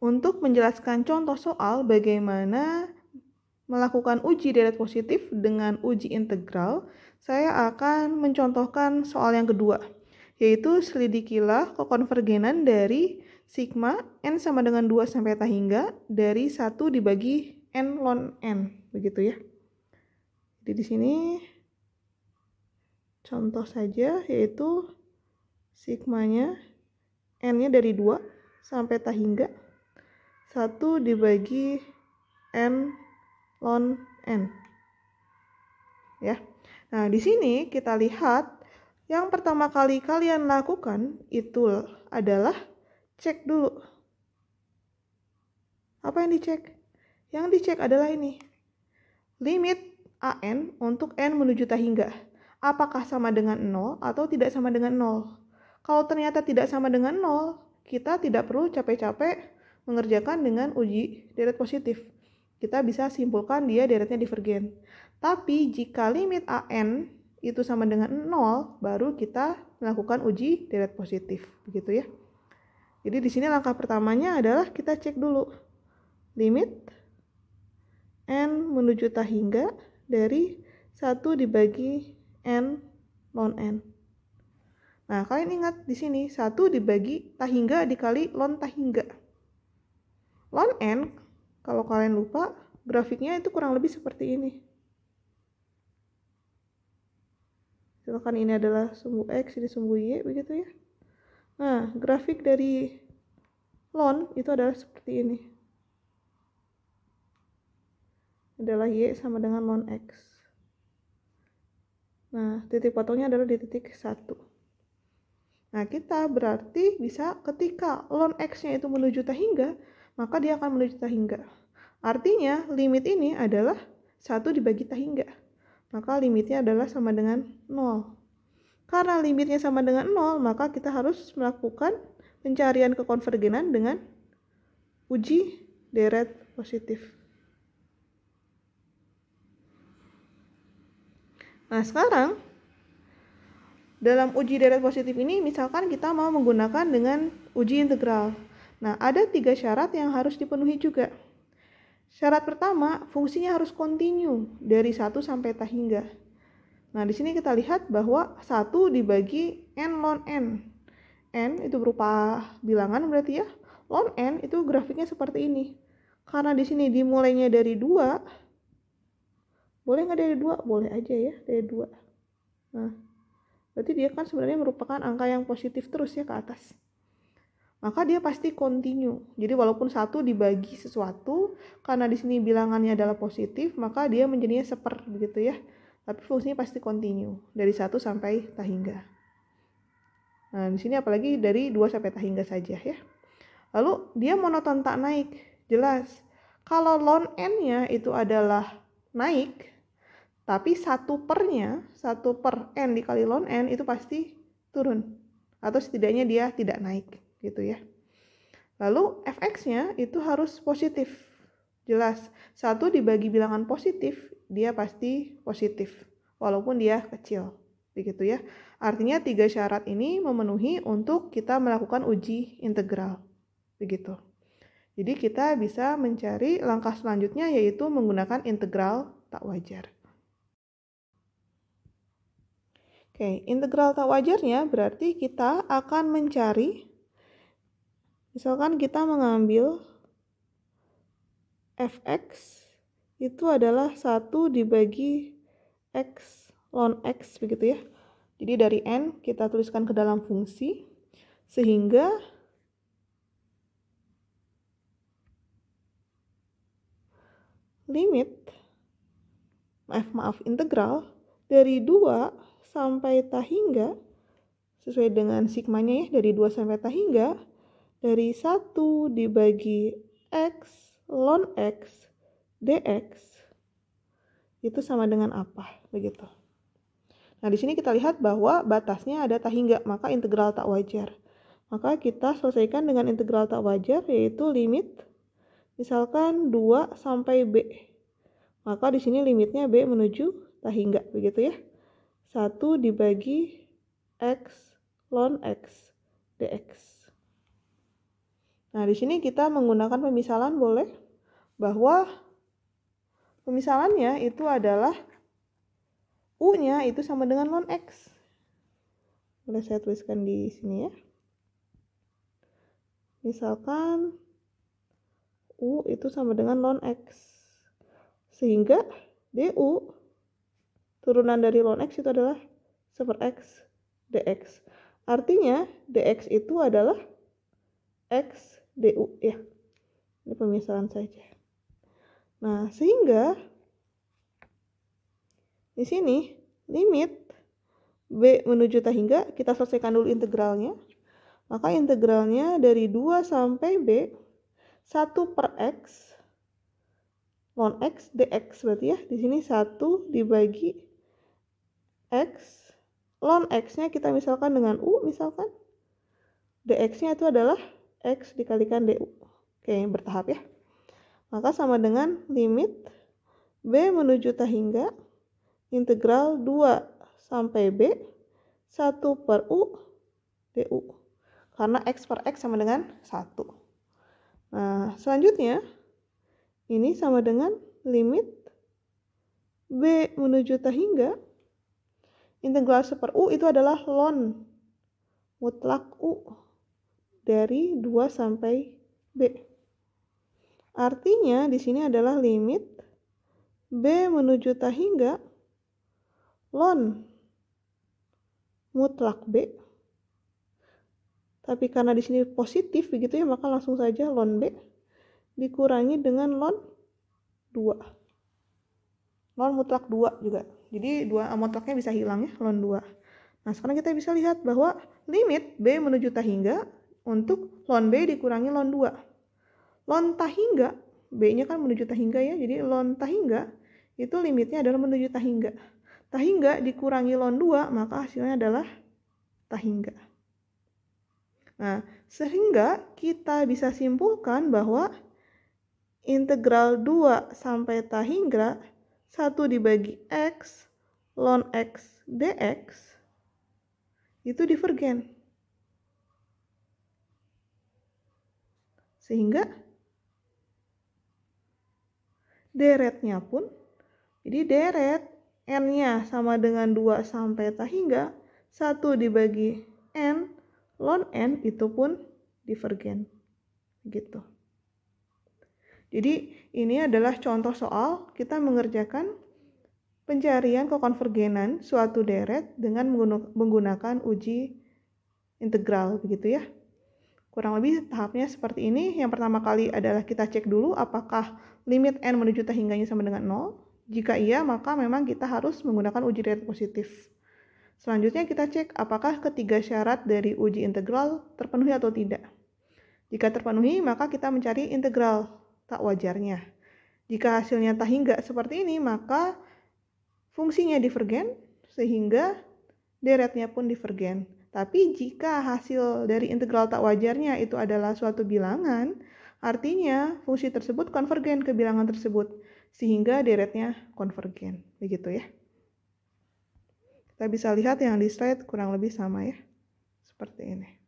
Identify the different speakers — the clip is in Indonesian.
Speaker 1: Untuk menjelaskan contoh soal bagaimana melakukan uji deret positif dengan uji integral, saya akan mencontohkan soal yang kedua, yaitu selidikilah kekonvergenan dari sigma n sama dengan 2 sampai t hingga dari 1 dibagi n ln n, begitu ya. Jadi di sini contoh saja, yaitu sigmanya n-nya dari 2 sampai t hingga 1 dibagi n ln n. Ya. Nah, di sini kita lihat yang pertama kali kalian lakukan itu adalah cek dulu. Apa yang dicek? Yang dicek adalah ini. Limit an untuk n menuju t hingga. Apakah sama dengan 0 atau tidak sama dengan 0? Kalau ternyata tidak sama dengan 0, kita tidak perlu capek-capek mengerjakan dengan uji deret positif. Kita bisa simpulkan dia deretnya divergen. Tapi jika limit an itu sama dengan 0, baru kita melakukan uji deret positif, begitu ya. Jadi di sini langkah pertamanya adalah kita cek dulu limit n menuju t hingga dari 1 dibagi n ln n. Nah, kalian ingat di sini 1 dibagi t hingga dikali ln t hingga. Ln n, kalau kalian lupa, grafiknya itu kurang lebih seperti ini. Misalkan ini adalah sumbu X, ini sumbu Y, begitu ya. Nah, grafik dari ln itu adalah seperti ini. Adalah Y sama dengan ln X. Nah, titik potongnya adalah di titik 1. Nah, kita berarti bisa ketika ln X-nya itu menuju t hingga, maka dia akan menuju t hingga. Artinya, limit ini adalah 1 dibagi t hingga. Maka limitnya adalah sama dengan 0. Karena limitnya sama dengan 0, maka kita harus melakukan pencarian kekonvergenan dengan uji deret positif. Nah, sekarang dalam uji deret positif ini, misalkan kita mau menggunakan dengan uji integral. Nah, ada 3 syarat yang harus dipenuhi juga. Syarat pertama, fungsinya harus kontinu dari 1 sampai t hingga. Nah, di sini kita lihat bahwa 1 dibagi n ln n. N itu berupa bilangan berarti ya. Ln n itu grafiknya seperti ini. Karena di sini dimulainya dari 2, boleh nggak dari 2? Boleh aja ya, dari 2. Nah, berarti dia kan sebenarnya merupakan angka yang positif terus ya ke atas. Maka dia pasti kontinu. Jadi walaupun 1 dibagi sesuatu, karena di sini bilangannya adalah positif, maka dia menjadinya seper begitu ya. Tapi fungsinya pasti kontinu dari 1 sampai t hingga. Nah, di sini apalagi dari 2 sampai t hingga saja ya. Lalu dia monoton tak naik. Jelas. Kalau ln n-nya itu adalah naik, tapi 1 pernya, 1 per n dikali ln n itu pasti turun. Atau setidaknya dia tidak naik. Gitu ya. Lalu fx-nya itu harus positif. Jelas, 1 dibagi bilangan positif, dia pasti positif. Walaupun dia kecil. Begitu ya. Artinya 3 syarat ini memenuhi untuk kita melakukan uji integral. Begitu. Jadi kita bisa mencari langkah selanjutnya yaitu menggunakan integral tak wajar. Oke, integral tak wajarnya berarti kita akan mencari, misalkan kita mengambil fx itu adalah 1 dibagi x ln x begitu ya. Jadi dari n kita tuliskan ke dalam fungsi sehingga limit integral dari 2 sampai t hingga sesuai dengan sigmanya ya, dari 2 sampai t hingga dari 1 dibagi x ln x dx itu sama dengan apa begitu. Nah, di sini kita lihat bahwa batasnya ada t hingga, maka integral tak wajar. Maka kita selesaikan dengan integral tak wajar yaitu limit misalkan 2 sampai b. Maka di sini limitnya b menuju t hingga begitu ya. 1 dibagi x ln x dx. Nah, di sini kita menggunakan pemisalan boleh, bahwa pemisalannya itu adalah U-nya itu sama dengan ln X. Boleh saya tuliskan di sini ya. Misalkan U itu sama dengan ln X. Sehingga DU turunan dari ln X itu adalah 1/X dx. Artinya dx itu adalah X du ya. Ini pemisalan saja. Nah, sehingga di sini limit B menuju hingga, kita selesaikan dulu integralnya. Maka integralnya dari 2 sampai B, 1/X ln X dx berarti ya. Di sini 1 dibagi X. Ln X-nya kita misalkan dengan U misalkan. dx-nya itu adalah X dikalikan du. Oke, bertahap ya. Maka sama dengan limit B menuju hingga integral 2 sampai B 1/U du. Karena X per X sama dengan 1. Nah, selanjutnya ini sama dengan limit B menuju hingga integral 1/U itu adalah ln mutlak U dari 2 sampai B. Artinya di sini adalah limit B menuju hingga ln mutlak B. Tapi karena di sini positif begitu ya, maka langsung saja ln B dikurangi dengan ln 2. Ln mutlak 2 juga. Jadi 2 mutlaknya bisa hilang ya, ln 2. Nah, sekarang kita bisa lihat bahwa limit B menuju hingga untuk ln B dikurangi ln 2. Ln hingga, B-nya kan menuju hingga ya, jadi ln hingga itu limitnya adalah menuju hingga. Hingga dikurangi ln 2, maka hasilnya adalah hingga. Nah, sehingga kita bisa simpulkan bahwa integral 2 sampai hingga 1 dibagi X ln X dx itu divergen. Sehingga deretnya pun, jadi deret N-nya sama dengan 2 sampai hingga 1 dibagi N ln N itu pun divergen. Gitu. Jadi ini adalah contoh soal kita mengerjakan pencarian kekonvergenan suatu deret dengan menggunakan uji integral begitu ya. Kurang lebih tahapnya seperti ini. Yang pertama kali adalah kita cek dulu apakah limit N menuju hingganya sama dengan 0. Jika iya, maka memang kita harus menggunakan uji deret positif. Selanjutnya kita cek apakah ketiga syarat dari uji integral terpenuhi atau tidak. Jika terpenuhi, maka kita mencari integral tak wajarnya. Jika hasilnya tak hingga seperti ini, maka fungsinya divergen sehingga deretnya pun divergen. Tapi jika hasil dari integral tak wajarnya itu adalah suatu bilangan, artinya fungsi tersebut konvergen ke bilangan tersebut sehingga deretnya konvergen. Begitu ya. Kita bisa lihat yang di slide kurang lebih sama ya. Seperti ini.